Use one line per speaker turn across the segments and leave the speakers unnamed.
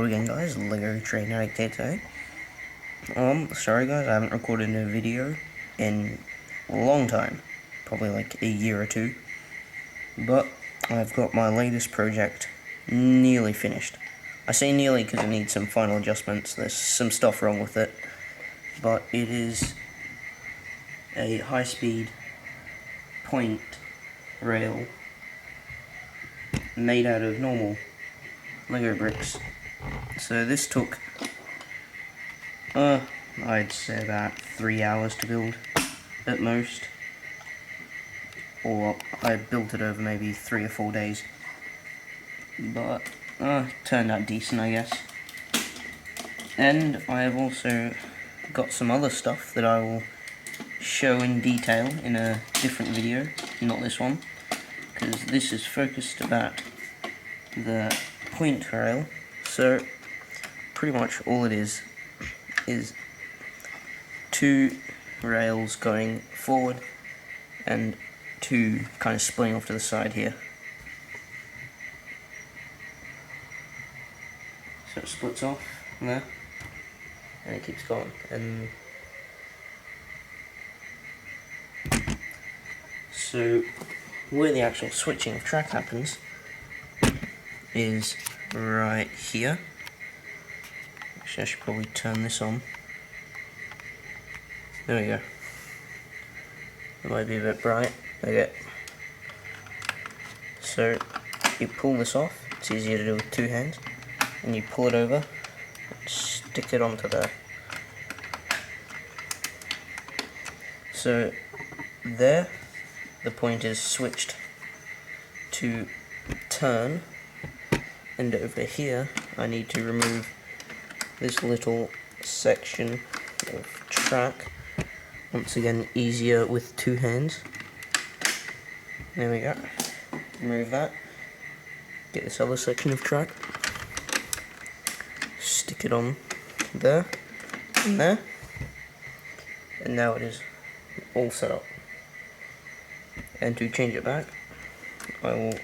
Hello again guys, Lego Train Addict here today. Sorry guys, I haven't recorded a video in a long time, probably like a year or two, but I've got my latest project nearly finished. I say nearly because it needs some final adjustments. There's some stuff wrong with it, but it is a high-speed point rail made out of normal Lego bricks. So this took I'd say about 3 hours to build at most, or I built it over maybe 3 or 4 days, but turned out decent, I guess. And I have also got some other stuff that I will show in detail in a different video, not this one, because this is focused about the point rail. So pretty much all it is two rails going forward and two kind of splitting off to the side here. So it splits off there and it keeps going, and so where the actual switching of track happens is right here. Actually, I should probably turn this on. There we go. It might be a bit bright. Okay. So you pull this off. It's easier to do with two hands. And you pull it over and stick it onto there. So there, the point is switched to turn, and over here I need to remove this little section of track. Once again, easier with two hands. There we go. Remove that. Get this other section of track. Stick it on there and there. And now it is all set up. And to change it back, I will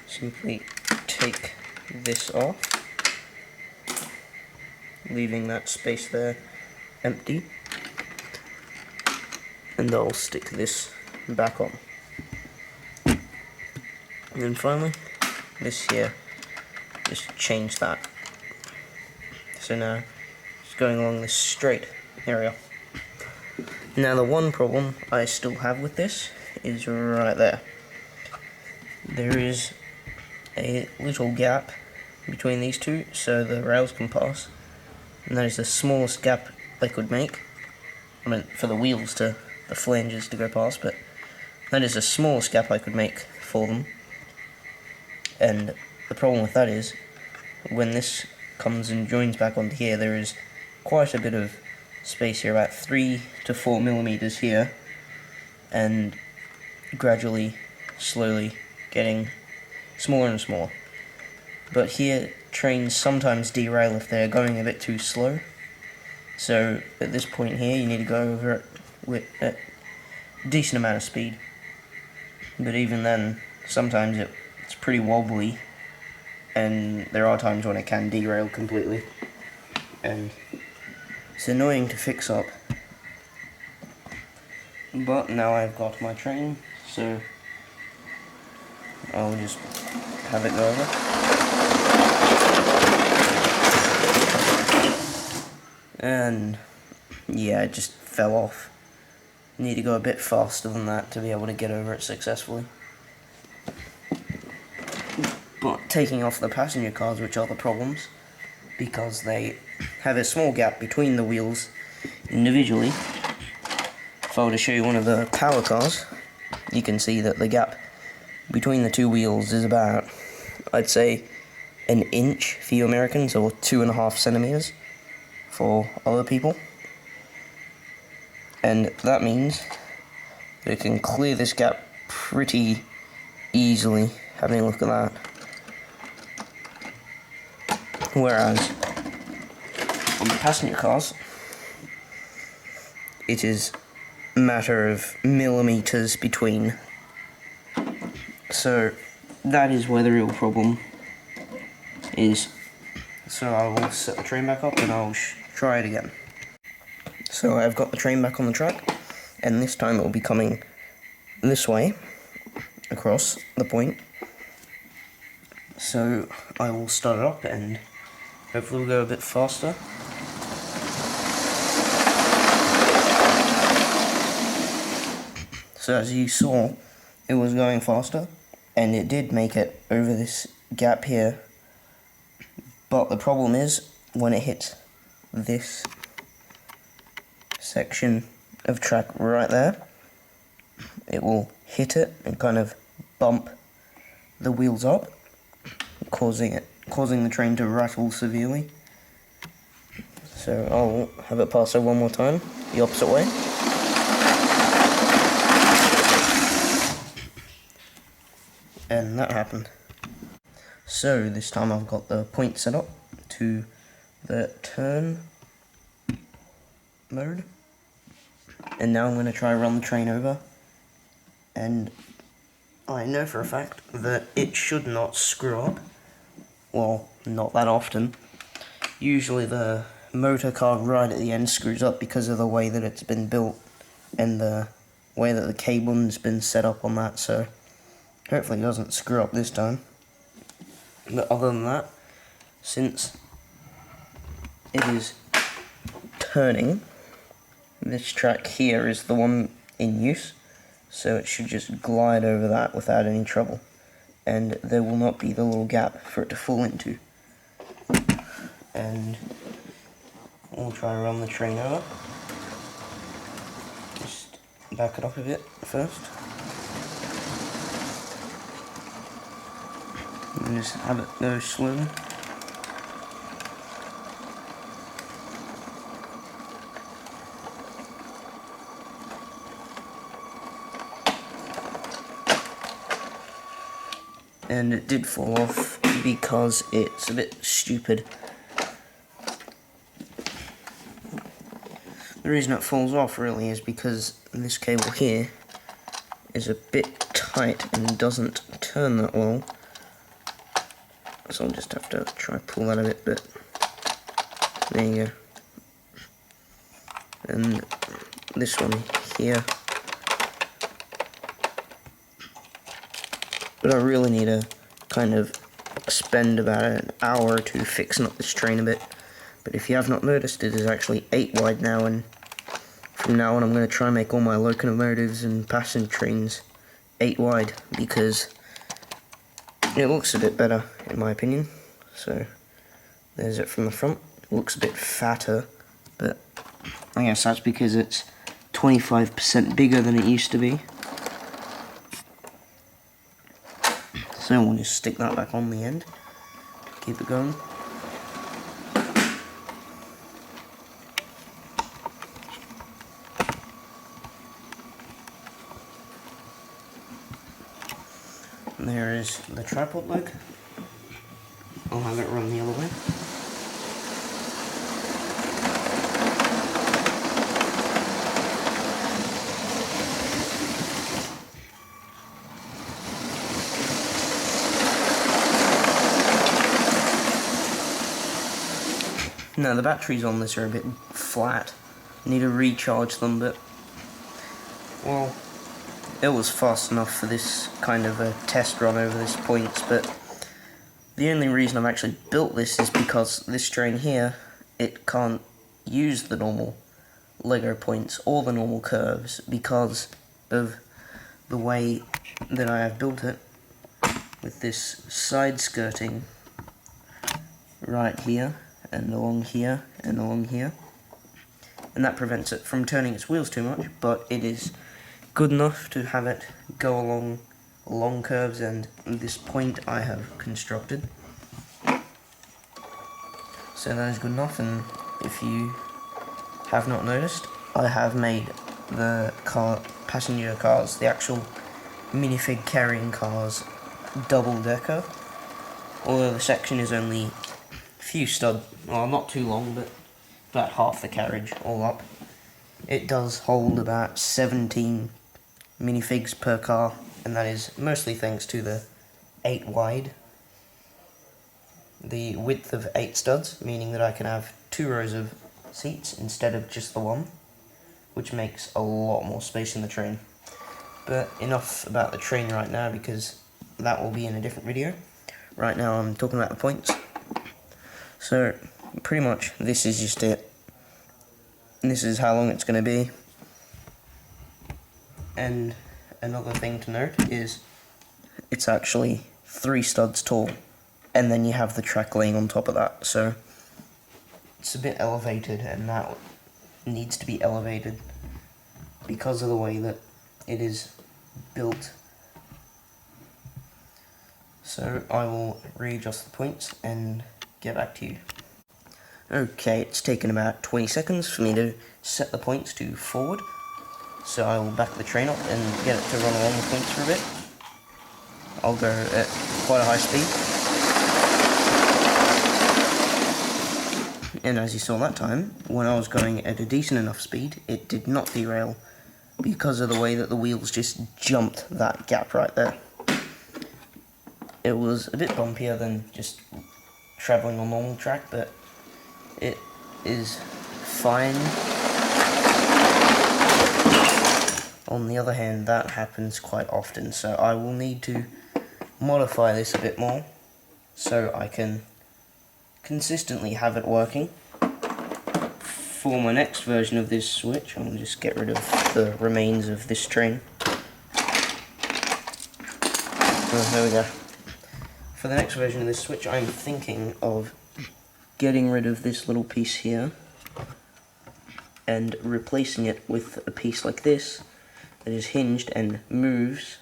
simply take this off, leaving that space there empty, and I'll stick this back on. And then finally, this here, just change that. So now it's going along this straight area. Now the one problem I still have with this is right there. There is a little gap between these two so the rails can pass, and that is the smallest gap they could make. I mean, for the wheels to, the flanges to go past, but that is the smallest gap I could make for them. And the problem with that is, when this comes and joins back onto here, there is quite a bit of space here, about 3 to 4 millimeters here, and gradually, slowly getting smaller and smaller. But here, trains sometimes derail if they're going a bit too slow. So at this point here, you need to go over it with a decent amount of speed. But even then, sometimes it's pretty wobbly, and there are times when it can derail completely. And it's annoying to fix up. But now I've got my train, so I'll just have it go over. And yeah, it just fell off. Need to go a bit faster than that to be able to get over it successfully. But taking off the passenger cars, which are the problems, because they have a small gap between the wheels individually. If I were to show you one of the power cars, you can see that the gap between the two wheels is about, I'd say, 1 inch for you Americans, or 2.5 centimeters for other people. And that means that it can clear this gap pretty easily, having a look at that. Whereas on the passenger cars, it is a matter of millimeters between. So that is where the real problem is. So I will set the train back up and I'll try it again. So I've got the train back on the track, and this time it will be coming this way, across the point. So I will start it up and hopefully we'll go a bit faster. So as you saw, it was going faster, and it did make it over this gap here. But the problem is, when it hits this section of track right there, it will hit it and kind of bump the wheels up, causing the train to rattle severely. So I'll have it pass over one more time, the opposite way. And that happened. So this time I've got the point set up to the turn mode, and now I'm going to try run the train over, and I know for a fact that it should not screw up. Well, not that often. Usually the motor car right at the end screws up because of the way that it's been built and the way that the cabling's been set up on that, so hopefully it doesn't screw up this time. But other than that, since it is turning, this track here is the one in use, so it should just glide over that without any trouble, and there will not be the little gap for it to fall into. And we'll try to run the train over. Just back it up a bit first. And just have it go slowly. And it did fall off because it's a bit stupid. The reason it falls off really is because this cable here is a bit tight and doesn't turn that well. So I'll just have to try pull that a bit, but there you go. And this one here. But I really need to kind of spend about an hour or two fixing up this train a bit. But if you have not noticed, it is actually 8 wide now, and from now on I'm going to try and make all my locomotives and passenger trains 8 wide, because it looks a bit better, in my opinion. So, there's it from the front. It looks a bit fatter, but I guess that's because it's 25% bigger than it used to be. So we'll just stick that back on the end. Keep it going. And there is the tripod leg. I'll have it run the other way. Now the batteries on this are a bit flat. Need to recharge them, but well, it was fast enough for this kind of a test run over this points, but the only reason I've actually built this is because this train here, it can't use the normal Lego points or the normal curves because of the way that I have built it, with this side skirting right here and along here and along here, and that prevents it from turning its wheels too much, but it is good enough to have it go along long curves and this point I have constructed. So that is good enough, and if you have not noticed, I have made the passenger cars, the actual minifig carrying cars, double decker, although the section is only a few well, not too long, but about half the carriage all up. It does hold about 17 minifigs per car, and that is mostly thanks to the 8 wide. the width of 8 studs, meaning that I can have 2 rows of seats instead of just the one, which makes a lot more space in the train. But enough about the train right now, because that will be in a different video. Right now I'm talking about the points. So pretty much this is just it. This is how long it's going to be. And another thing to note is it's actually 3 studs tall, and then you have the track laying on top of that, so it's a bit elevated, and that needs to be elevated because of the way that it is built. So I will readjust the points and get back to you. Okay, it's taken about 20 seconds for me to set the points to forward, so I will back the train up and get it to run along the points for a bit. I'll go at quite a high speed, and as you saw that time, when I was going at a decent enough speed, it did not derail because of the way that the wheels just jumped that gap right there. It was a bit bumpier than just travelling on normal track, but it is fine. On the other hand, that happens quite often, so I will need to modify this a bit more so I can consistently have it working. For my next version of this switch, I'll just get rid of the remains of this train. Oh, there we go. For the next version of this switch, I'm thinking of getting rid of this little piece here and replacing it with a piece like this that is hinged and moves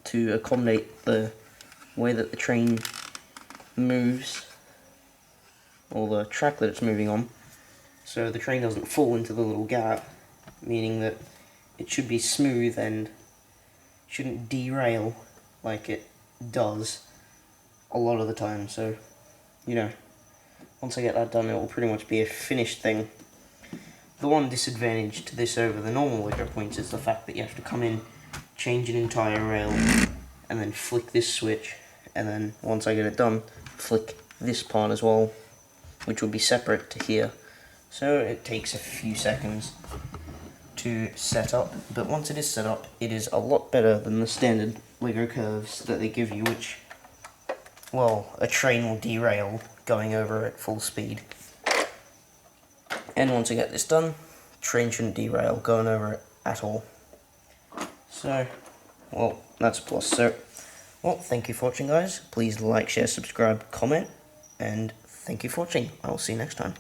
to accommodate the way that the train moves, or the track that it's moving on, so the train doesn't fall into the little gap, meaning that it should be smooth and shouldn't derail like it does a lot of the time. So, you know, once I get that done, it will pretty much be a finished thing. The one disadvantage to this over the normal Lego points is the fact that you have to come in, change an entire rail, and then flick this switch, and then once I get it done, flick this part as well, which will be separate to here. So it takes a few seconds to set up, but once it is set up, it is a lot better than the standard Lego curves that they give you, which, well, a train will derail going over at full speed. And once I get this done, train shouldn't derail going over it at all. So, well, that's a plus. So, well, thank you for watching, guys. Please like, share, subscribe, comment, and thank you for watching. I will see you next time.